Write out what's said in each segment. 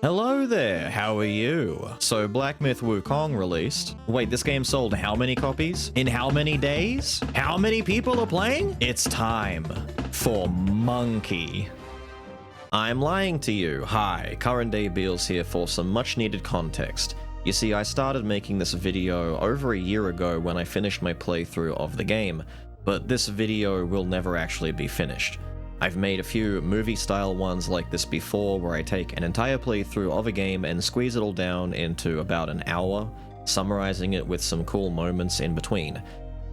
Hello there, how are you? So Black Myth Wukong released. Wait, this game sold how many copies? In how many days? How many people are playing? It's time for Monkey. I'm lying to you. Hi, current day Beelz here for some much needed context. You see, I started making this video over a year ago when I finished my playthrough of the game, but this video will never actually be finished. I've made a few movie-style ones like this before where I take an entire playthrough of a game and squeeze it all down into about an hour, summarizing it with some cool moments in between.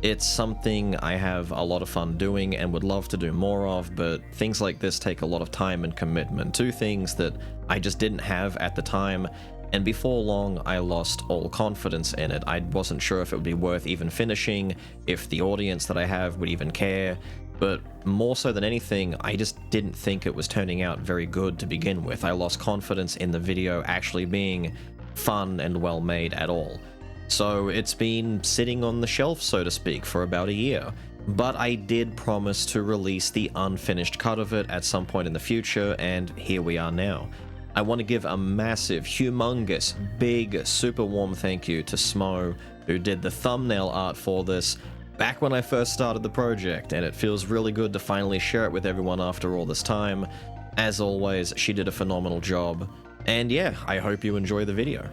It's something I have a lot of fun doing and would love to do more of, but things like this take a lot of time and commitment, two things that I just didn't have at the time, and before long I lost all confidence in it. I wasn't sure if it would be worth even finishing, if the audience that I have would even care, but more so than anything, I just didn't think it was turning out very good to begin with. I lost confidence in the video actually being fun and well made at all. So it's been sitting on the shelf, so to speak, for about a year. But I did promise to release the unfinished cut of it at some point in the future, and here we are now. I want to give a massive, humongous, big, super warm thank you to Smouhfy, who did the thumbnail art for this back when I first started the project, and it feels really good to finally share it with everyone after all this time. As always, she did a phenomenal job, and yeah, I hope you enjoy the video.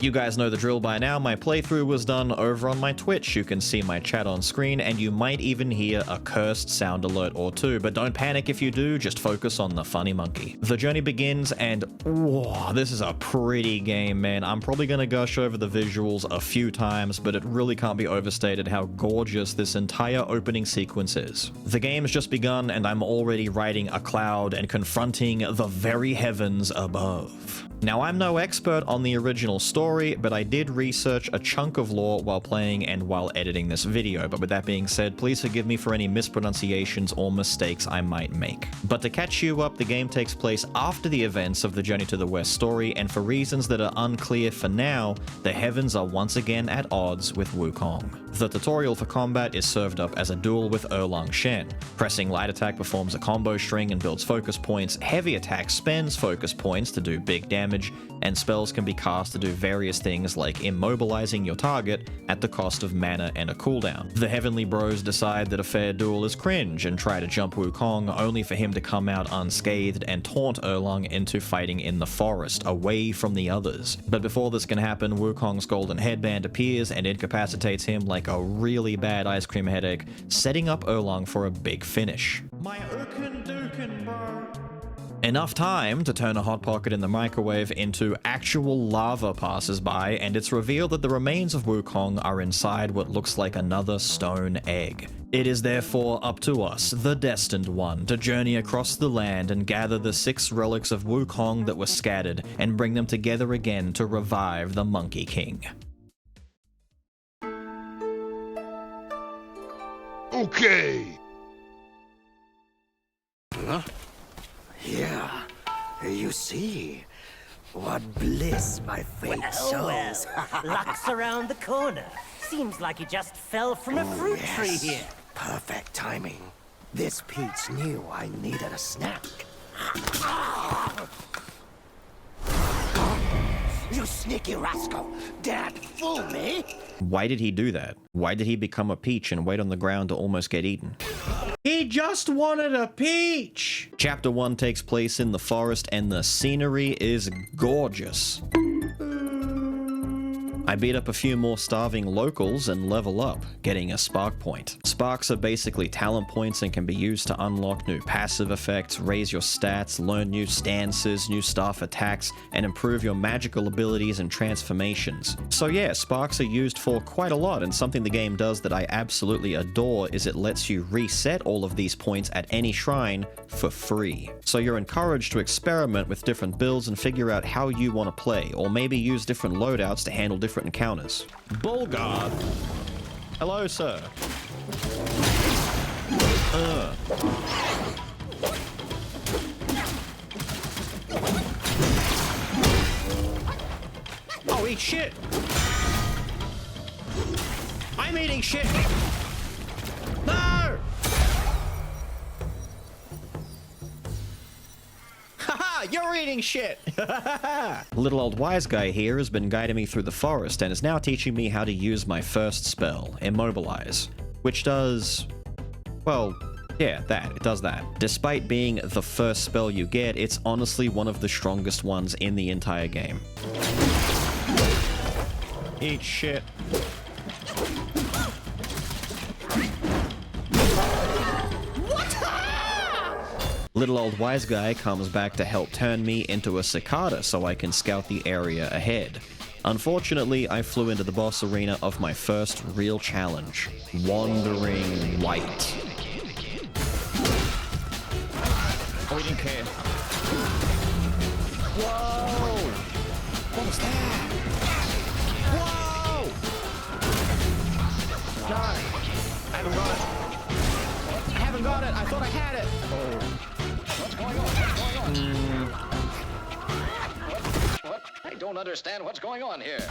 You guys know the drill by now. My playthrough was done over on my Twitch. You can see my chat on screen, and you might even hear a cursed sound alert or two, but don't panic if you do, just focus on the funny monkey. The journey begins, and whoa, this is a pretty game, man. I'm probably gonna gush over the visuals a few times, but it really can't be overstated how gorgeous this entire opening sequence is. The game's just begun, and I'm already riding a cloud and confronting the very heavens above. Now, I'm no expert on the original story, but I did research a chunk of lore while playing and while editing this video, but with that being said, please forgive me for any mispronunciations or mistakes I might make. But to catch you up, the game takes place after the events of the Journey to the West story, and for reasons that are unclear for now, the heavens are once again at odds with Wukong. The tutorial for combat is served up as a duel with Erlang Shen. Pressing light attack performs a combo string and builds focus points, heavy attack spends focus points to do big damage, and spells can be cast to do various things like immobilizing your target at the cost of mana and a cooldown. The Heavenly Bros decide that a fair duel is cringe and try to jump Wukong, only for him to come out unscathed and taunt Erlang into fighting in the forest, away from the others. But before this can happen, Wukong's golden headband appears and incapacitates him like a really bad ice cream headache, setting up Erlang for a big finish. My Uken Duken, bro. Enough time to turn a hot pocket in the microwave into actual lava passes by, and it's revealed that the remains of Wukong are inside what looks like another stone egg. It is therefore up to us, the Destined One, to journey across the land and gather the 6 relics of Wukong that were scattered and bring them together again to revive the Monkey King. Okay. Huh? Here, you see, what bliss my fate shows. Luck's around the corner. Seems like he just fell from a fruit tree here. Perfect timing. This peach knew I needed a snack. You sneaky rascal! Dad, fool me! Why did he do that? Why did he become a peach and wait on the ground to almost get eaten? He just wanted a peach! Chapter 1 takes place in the forest and the scenery is gorgeous. I beat up a few more starving locals and level up, getting a spark point. Sparks are basically talent points and can be used to unlock new passive effects, raise your stats, learn new stances, new staff attacks, and improve your magical abilities and transformations. So yeah, sparks are used for quite a lot, and something the game does that I absolutely adore is it lets you reset all of these points at any shrine for free. So you're encouraged to experiment with different builds and figure out how you want to play, or maybe use different loadouts to handle different encounters. Bullguard. Hello, sir. Oh, eat shit. I'm eating shit. No! You're eating shit! Little old wise guy here has been guiding me through the forest and is now teaching me how to use my first spell, Immobilize, which does... well, yeah, it does that. Despite being the first spell you get, it's honestly one of the strongest ones in the entire game. Eat shit. Little old wise guy comes back to help turn me into a cicada so I can scout the area ahead. Unfortunately, I flew into the boss arena of my first real challenge, Wandering White. Oh, he didn't care. Whoa! What was that? Whoa! No! I haven't got it. I haven't got it. I thought I had it. Oh. What's going on? What's going on? What? I don't understand what's going on here.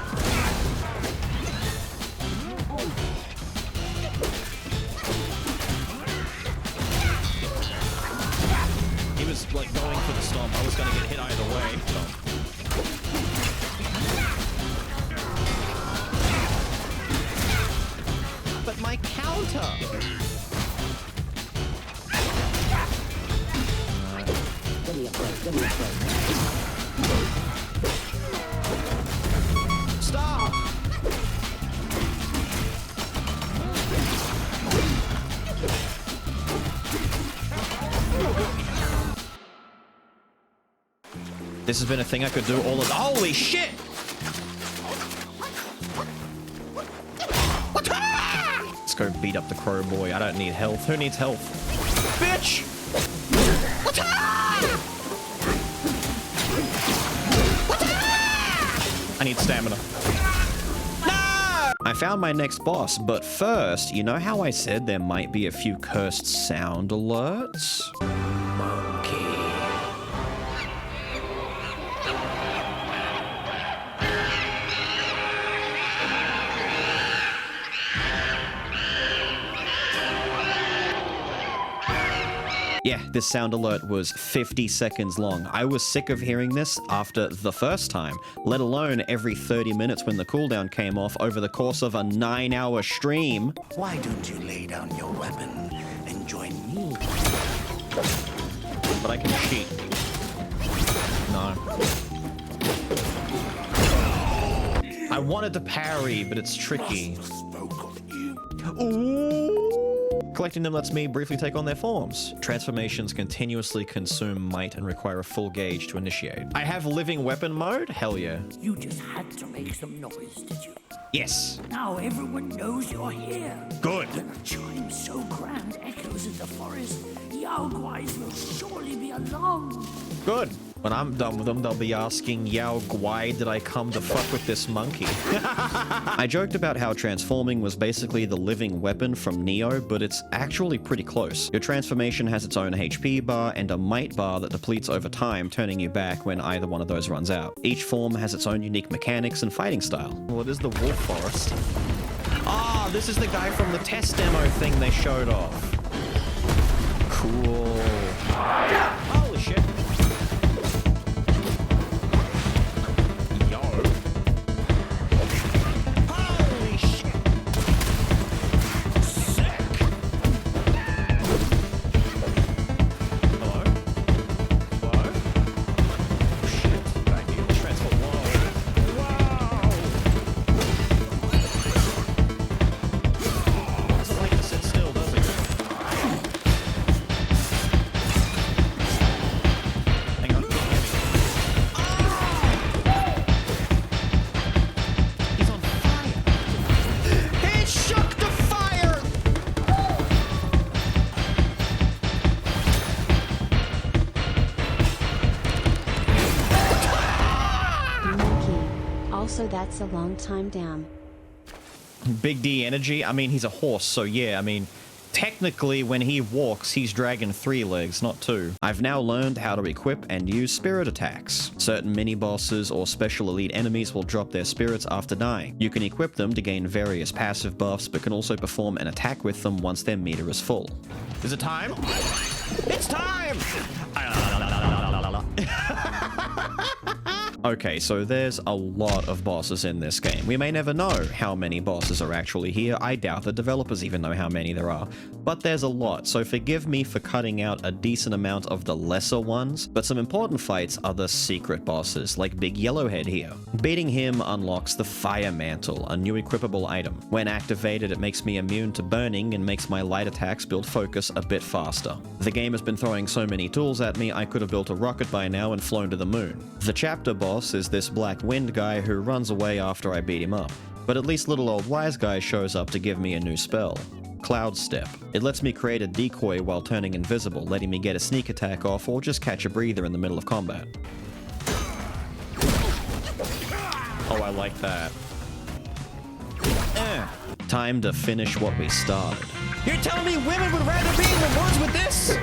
He was like going for the stomp. I was gonna get hit either way. So. But my counter! Stop! This has been a thing I could do all of— holy shit! Let's go beat up the crow boy. I don't need health. Who needs health? Bitch! I need stamina. No! I found my next boss, but first, you know how I said there might be a few cursed sound alerts? Yeah, this sound alert was 50 seconds long. I was sick of hearing this after the first time, let alone every 30 minutes when the cooldown came off over the course of a 9-hour stream. Why don't you lay down your weapon and join me? But I can cheat. No. I wanted to parry, but it's tricky. Ooh. Collecting them lets me briefly take on their forms. Transformations continuously consume might and require a full gauge to initiate. I have living weapon mode? Hell yeah. You just had to make some noise, did you? Yes. Now everyone knows you're here. Good. When a chime so grand echoes in the forest, Yao Guais will surely be alarmed. Good. When I'm done with them, they'll be asking, Yao Guai, did I come to fuck with this monkey? I joked about how transforming was basically the living weapon from Neo, but it's actually pretty close. Your transformation has its own HP bar and a might bar that depletes over time, turning you back when either one of those runs out. Each form has its own unique mechanics and fighting style. Well, it is the wolf forest. Ah, this is the guy from the test demo thing they showed off. Cool. Holy shit. So that's a long time down. Big D energy? I mean, he's a horse, so yeah, I mean, technically when he walks, he's dragging 3 legs, not 2. I've now learned how to equip and use spirit attacks. Certain mini-bosses or special elite enemies will drop their spirits after dying. You can equip them to gain various passive buffs, but can also perform an attack with them once their meter is full. Is it time? It's time! Okay, so there's a lot of bosses in this game. We may never know how many bosses are actually here. I doubt the developers even know how many there are. But there's a lot, so forgive me for cutting out a decent amount of the lesser ones, but some important fights are the secret bosses, like Big Yellowhead here. Beating him unlocks the Fire Mantle, a new equipable item. When activated, it makes me immune to burning and makes my light attacks build focus a bit faster. The game has been throwing so many tools at me, I could have built a rocket by now and flown to the moon. The chapter boss is this black wind guy who runs away after I beat him up, but at least little old wise guy shows up to give me a new spell. Cloud Step. It lets me create a decoy while turning invisible, letting me get a sneak attack off or just catch a breather in the middle of combat. Oh, I like that. Time to finish what we started. You're telling me women would rather be in the woods with this?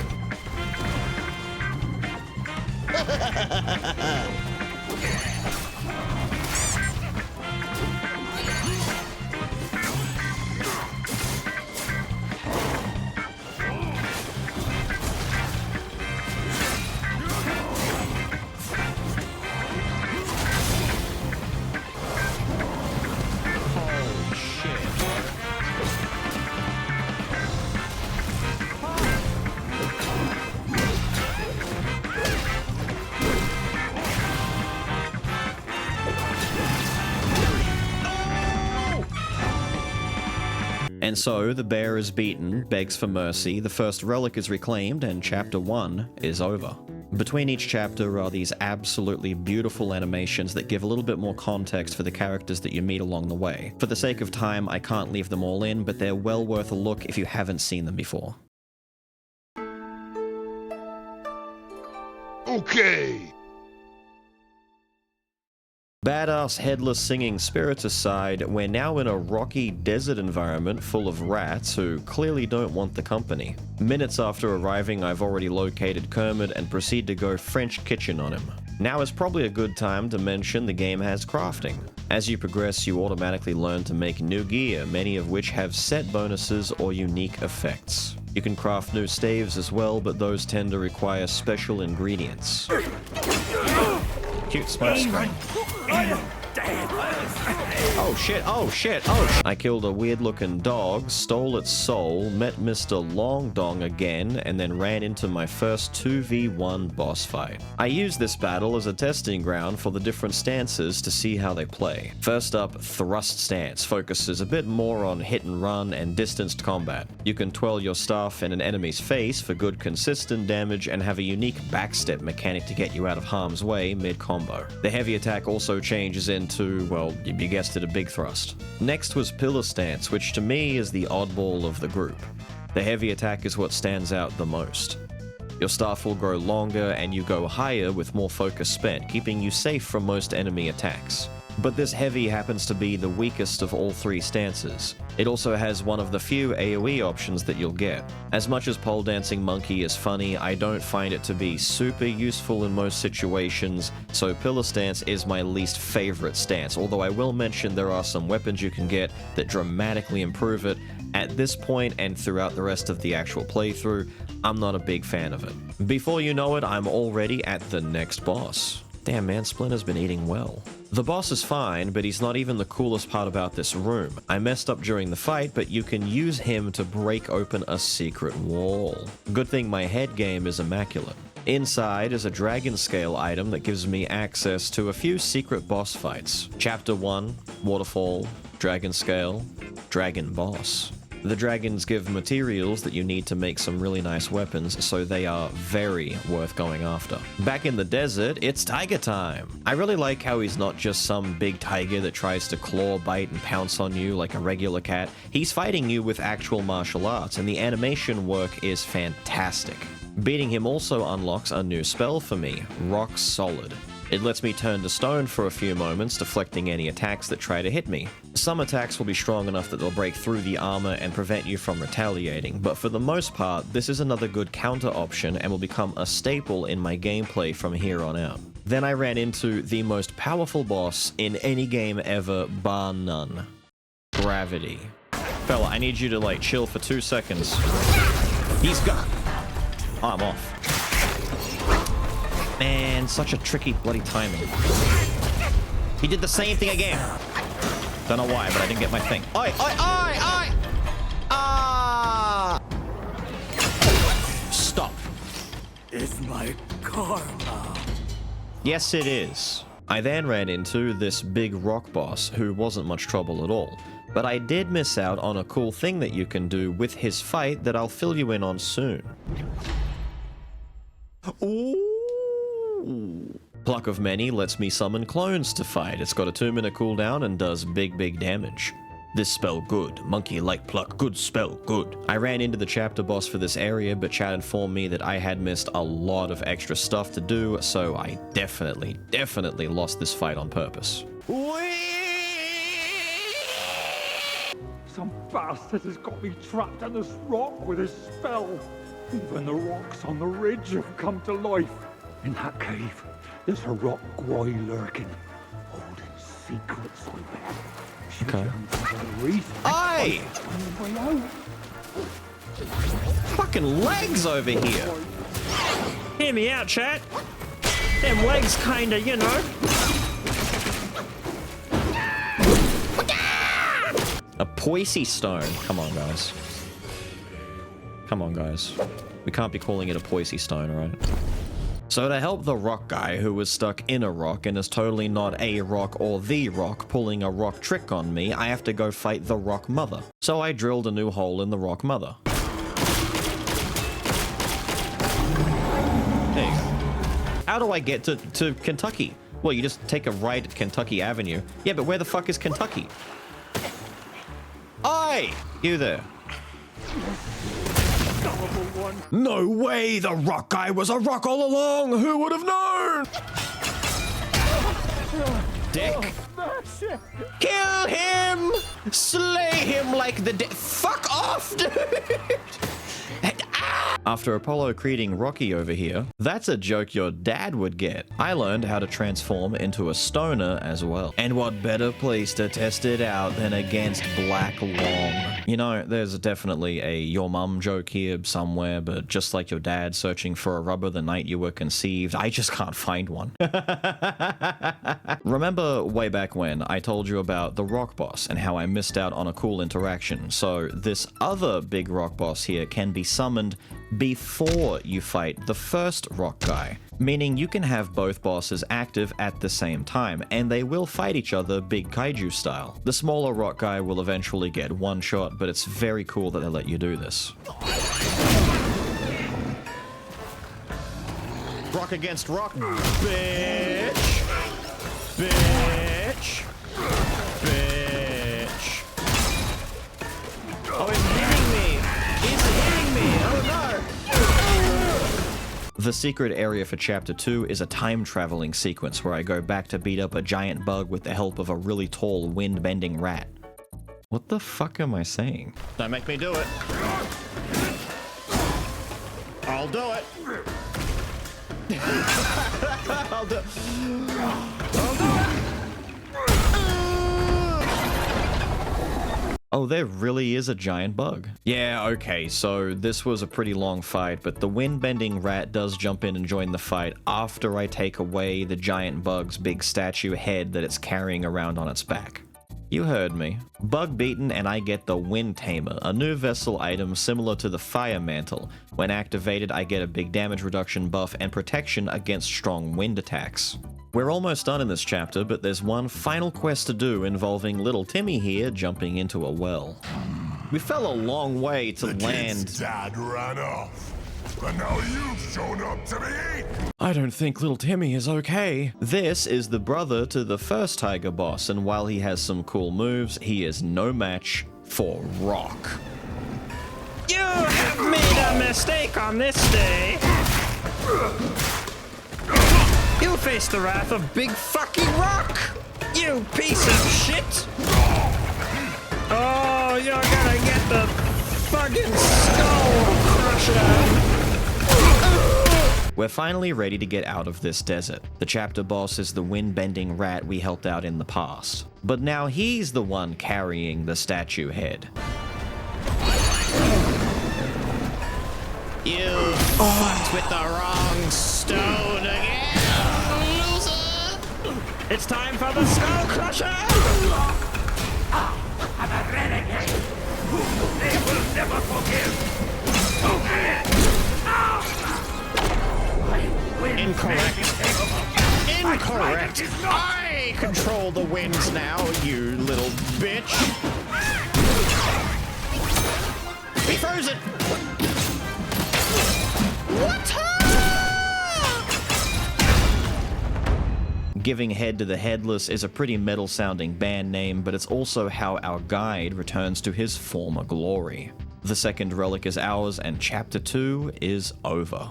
And so, the bear is beaten, begs for mercy, the first relic is reclaimed, and Chapter 1 is over. Between each chapter are these absolutely beautiful animations that give a little bit more context for the characters that you meet along the way. For the sake of time, I can't leave them all in, but they're well worth a look if you haven't seen them before. Okay. Badass headless singing spirits aside, we're now in a rocky desert environment full of rats who clearly don't want the company. Minutes after arriving, I've already located Kermit and proceed to go French kitchen on him. Now is probably a good time to mention the game has crafting. As you progress, you automatically learn to make new gear, many of which have set bonuses or unique effects. You can craft new staves as well, but those tend to require special ingredients. Cute smoke screen. Oh shit, oh shit, oh shit. I killed a weird looking dog, stole its soul, met Mr. Long Dong again, and then ran into my first 2v1 boss fight. I used this battle as a testing ground for the different stances to see how they play. First up, Thrust Stance focuses a bit more on hit and run and distanced combat. You can twirl your staff in an enemy's face for good consistent damage and have a unique backstep mechanic to get you out of harm's way mid-combo. The heavy attack also changes into, well, you guessed it, a big thrust. Next was Pillar Stance, which to me is the oddball of the group. The heavy attack is what stands out the most. Your staff will grow longer and you go higher with more focus spent, keeping you safe from most enemy attacks. But this heavy happens to be the weakest of all three stances. It also has one of the few AoE options that you'll get. As much as Pole Dancing Monkey is funny, I don't find it to be super useful in most situations, so Pillar Stance is my least favorite stance, although I will mention there are some weapons you can get that dramatically improve it. At this point and throughout the rest of the actual playthrough, I'm not a big fan of it. Before you know it, I'm already at the next boss. Damn man, Splinter's been eating well. The boss is fine, but he's not even the coolest part about this room. I messed up during the fight, but you can use him to break open a secret wall. Good thing my head game is immaculate. Inside is a dragon scale item that gives me access to a few secret boss fights. Chapter 1, Waterfall, Dragon Scale, Dragon Boss. The dragons give materials that you need to make some really nice weapons, so they are very worth going after. Back in the desert, it's tiger time. I really like how he's not just some big tiger that tries to claw, bite, and pounce on you like a regular cat. He's fighting you with actual martial arts, and the animation work is fantastic. Beating him also unlocks a new spell for me, Rock Solid. It lets me turn to stone for a few moments, deflecting any attacks that try to hit me. Some attacks will be strong enough that they'll break through the armor and prevent you from retaliating, but for the most part, this is another good counter option and will become a staple in my gameplay from here on out. Then I ran into the most powerful boss in any game ever, bar none. Gravity. Fella, I need you to, chill for 2 seconds. He's got... I'm off. Man, such a tricky bloody timing. He did the same thing again. Don't know why, but I didn't get my thing. Oi, oi, oi, oi! Ah! Stop. It's my karma. Yes, it is. I then ran into this big rock boss who wasn't much trouble at all. But I did miss out on a cool thing that you can do with his fight that I'll fill you in on soon. Ooh. Pluck of Many lets me summon clones to fight. It's got a 2-minute cooldown and does big damage. This spell good. Monkey like pluck. Good spell. Good. I ran into the chapter boss for this area, but chat informed me that I had missed a lot of extra stuff to do, so I definitely lost this fight on purpose. Some bastard has got me trapped in this rock with his spell. Even the rocks on the ridge have come to life. In that cave, there's a rock guy lurking, holding secrets on it. Okay. Aye! Aye! Fucking legs over here! Hear me out, chat. Them legs kinda, you know. A poisey stone. Come on, guys. Come on, guys. We can't be calling it a poisey stone, alright? So to help the rock guy who was stuck in a rock and is totally not a rock or the rock pulling a rock trick on me, I have to go fight the rock mother. So I drilled a new hole in the rock mother. There you go. How do I get to Kentucky? Well, you just take a right at Kentucky Avenue. Yeah, but where the fuck is Kentucky? Oi! You there. No way! The rock guy was a rock all along! Who would have known? Dick. Kill him! Slay him like the fuck off, dude! After Apollo creating Rocky over here, that's a joke your dad would get. I learned how to transform into a stoner as well. And what better place to test it out than against Black Long? You know, there's definitely a your mum joke here somewhere, but just like your dad searching for a rubber the night you were conceived, I just can't find one. Remember way back when I told you about the rock boss and how I missed out on a cool interaction? So this other big rock boss here can be summoned before you fight the first rock guy, meaning you can have both bosses active at the same time, and they will fight each other big kaiju style. The smaller rock guy will eventually get one shot, but it's very cool that they let you do this. Rock against rock, bitch! Bitch! Bitch! Oh, it's hitting me! It's hitting me! Oh no! The secret area for Chapter 2 is a time-traveling sequence where I go back to beat up a giant bug with the help of a really tall, wind-bending rat. What the fuck am I saying? Don't make me do it. I'll do it. I'll do it. I'll do it. Oh, there really is a giant bug. Yeah, okay, so this was a pretty long fight, but the wind-bending rat does jump in and join the fight after I take away the giant bug's big statue head that it's carrying around on its back. You heard me. Bug beaten and I get the Wind Tamer, a new vessel item similar to the Fire Mantle. When activated, I get a big damage reduction buff and protection against strong wind attacks. We're almost done in this chapter, but there's one final quest to do involving little Timmy here jumping into a well. We fell a long way to land. Kid's dad ran off, but now you've shown up to me. I don't think little Timmy is okay. This is the brother to the first tiger boss, and while he has some cool moves, he is no match for Rock. You have made a mistake on this day. You'll face the wrath of Big Fucking Rock, you piece of shit. Oh, you're gonna get the fucking skull crusher. We're finally ready to get out of this desert. The chapter boss is the wind-bending rat we helped out in the past. But now he's the one carrying the statue head. You fucked with the wrong stone again, loser! It's time for the Skull Crusher! I'm a renegade whom they will never forgive. Incorrect. Incorrect. I control the winds now, you little bitch. Be frozen. What? Giving Head to the Headless is a pretty metal-sounding band name, but it's also how our guide returns to his former glory. The second relic is ours, and Chapter 2 is over.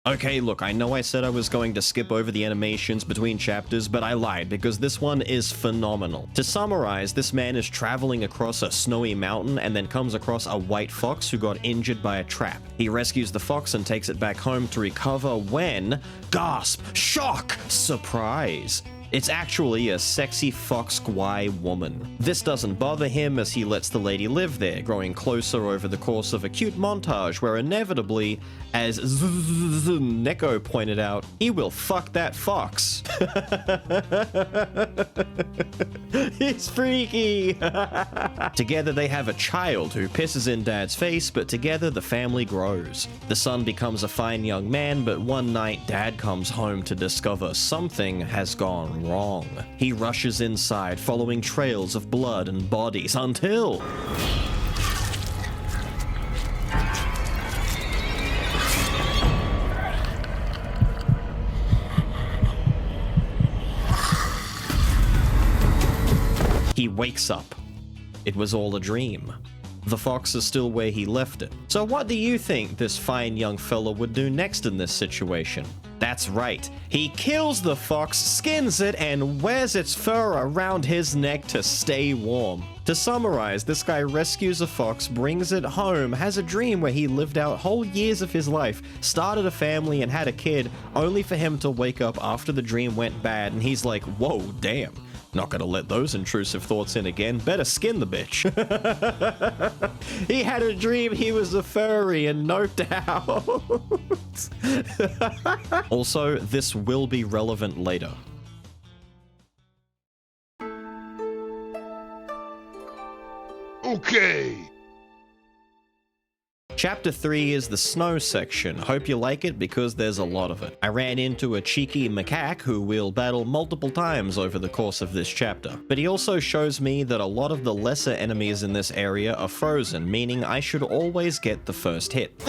Okay, look, I know I said I was going to skip over the animations between chapters, but I lied because this one is phenomenal. To summarize, this man is traveling across a snowy mountain and then comes across a white fox who got injured by a trap. He rescues the fox and takes it back home to recover when, gasp, shock, surprise, it's actually a sexy fox Gwai woman. This doesn't bother him as he lets the lady live there, growing closer over the course of a cute montage where inevitably, as Neko pointed out, he will fuck that fox. It's freaky. Together they have a child who pisses in Dad's face, but together the family grows. The son becomes a fine young man, but one night Dad comes home to discover something has gone wrong. He rushes inside, following trails of blood and bodies until... he wakes up. It was all a dream. The fox is still where he left it. So what do you think this fine young fella would do next in this situation? That's right, he kills the fox, skins it, and wears its fur around his neck to stay warm. To summarize, this guy rescues a fox, brings it home, has a dream where he lived out whole years of his life, started a family and had a kid, only for him to wake up after the dream went bad, and he's like, whoa, damn. Not gonna let those intrusive thoughts in again. Better skin the bitch. He had a dream he was a furry and noped out. Also, this will be relevant later. Okay. Chapter 3 is the snow section. Hope you like it because there's a lot of it. I ran into a cheeky macaque who we'll battle multiple times over the course of this chapter, but he also shows me that a lot of the lesser enemies in this area are frozen, meaning I should always get the first hit.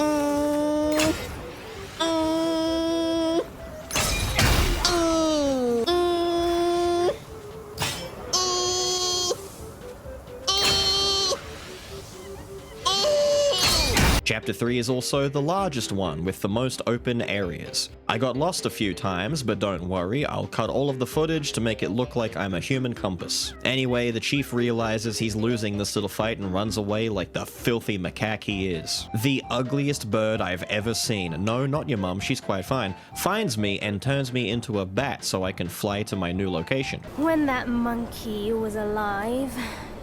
Chapter 3 is also the largest one, with the most open areas. I got lost a few times, but don't worry, I'll cut all of the footage to make it look like I'm a human compass. Anyway, the chief realizes he's losing this little fight and runs away like the filthy macaque he is. The ugliest bird I've ever seen, no, not your mum, she's quite fine, finds me and turns me into a bat so I can fly to my new location. When that monkey was alive,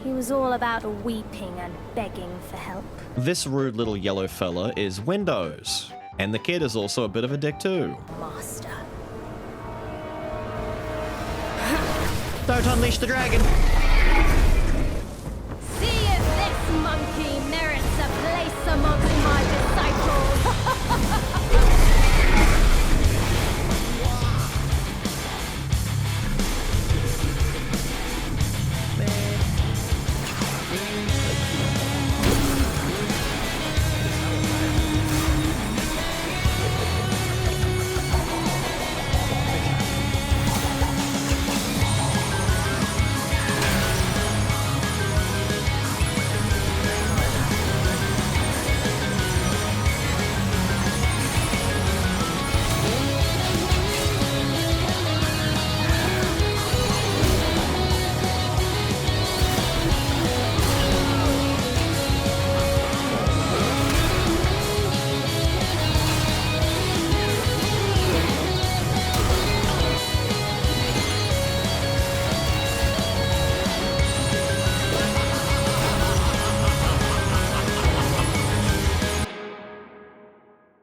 he was all about weeping and begging for help. This rude little yellow fella is Windows, and the kid is also a bit of a dick too. Master. Don't unleash the dragon! See if this monkey merits a place amongst my disciples.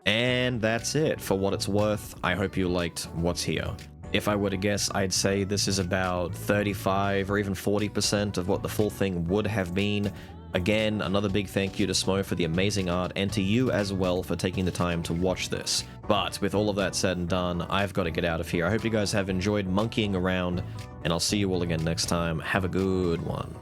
And that's it. For what it's worth, I hope you liked what's here. If I were to guess, I'd say this is about 35 or even 40% of what the full thing would have been. Again, another big thank you to Smo for the amazing art, and to you as well for taking the time to watch this. But with all of that said and done, I've got to get out of here. I hope you guys have enjoyed monkeying around, and I'll see you all again next time. Have a good one.